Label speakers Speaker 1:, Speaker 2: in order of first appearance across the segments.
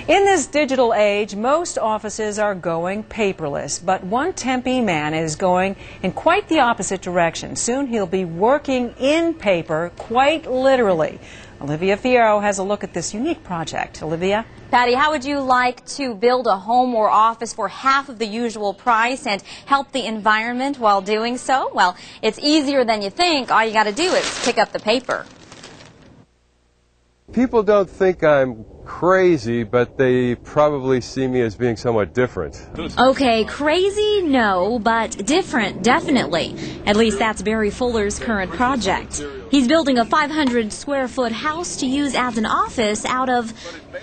Speaker 1: In this digital age, most offices are going paperless, but one Tempe man is going in quite the opposite direction. Soon he'll be working in paper, quite literally. Olivia Fierro has a look at this unique project. Olivia?
Speaker 2: Patty, how would you like to build a home or office for half of the usual price and help the environment while doing so? Well, it's easier than you think. All you got to do is pick up the paper.
Speaker 3: People don't think I'm crazy, but they probably see me as being somewhat different.
Speaker 4: Okay, crazy, no, but different, definitely. At least that's Barry Fuller's current project. He's building a 500-square-foot house to use as an office out of,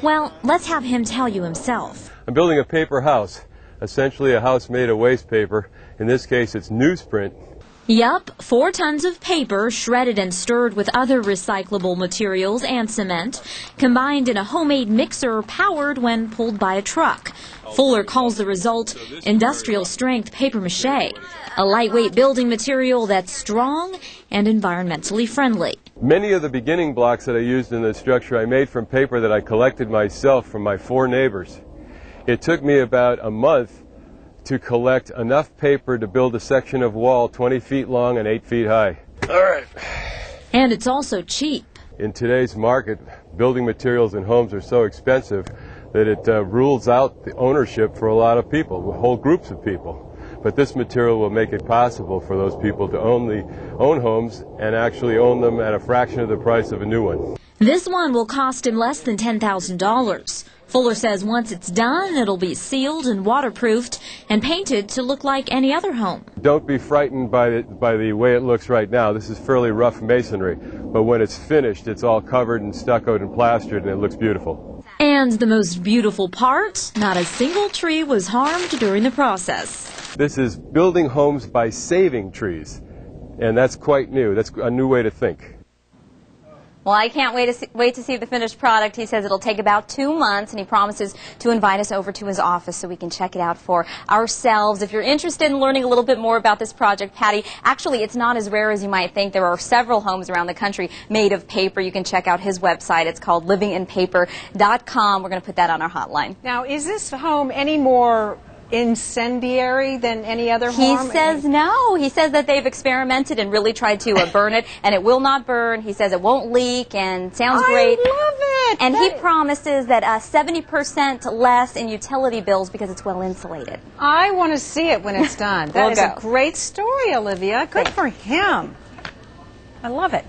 Speaker 4: well, let's have him tell you himself.
Speaker 3: I'm building a paper house, essentially a house made of waste paper. In this case, it's newsprint.
Speaker 4: Yup, 4 tons of paper shredded and stirred with other recyclable materials and cement, combined in a homemade mixer powered when pulled by a truck. Fuller calls the result industrial-strength papier-mâché, a lightweight building material that's strong and environmentally friendly.
Speaker 3: Many of the beginning blocks that I used in the structure I made from paper that I collected myself from my 4 neighbors. It took me about a month to collect enough paper to build a section of wall 20 feet long and 8 feet high. All right.
Speaker 4: And it's also cheap.
Speaker 3: In today's market, building materials and homes are so expensive that it rules out the ownership for a lot of people, whole groups of people. But this material will make it possible for those people to own homes and actually own them at a fraction of the price of a new one.
Speaker 4: This one will cost him less than $10,000. Fuller says once it's done, it'll be sealed and waterproofed and painted to look like any other home.
Speaker 3: Don't be frightened by the way it looks right now. This is fairly rough masonry, but when it's finished, it's all covered and stuccoed and plastered, and it looks beautiful.
Speaker 4: And the most beautiful part, not a single tree was harmed during the process.
Speaker 3: This is building homes by saving trees, and that's quite new. That's a new way to think.
Speaker 2: Well, I can't wait to see the finished product. He says it'll take about 2 months, and he promises to invite us over to his office so we can check it out for ourselves. If you're interested in learning a little bit more about this project, Patty, actually it's not as rare as you might think. There are several homes around the country made of paper. You can check out his website. It's called livinginpaper.com. We're going to put that on our hotline.
Speaker 1: Now, is this home any more incendiary than any other home?
Speaker 2: He says no. He says that they've experimented and really tried to burn it, and it will not burn. He says it won't leak, and sounds great.
Speaker 1: I love it.
Speaker 2: And he promises that 70% less in utility bills because it's well insulated.
Speaker 1: I want to see it when it's done. That is a great story, Olivia. Good for him. I love it.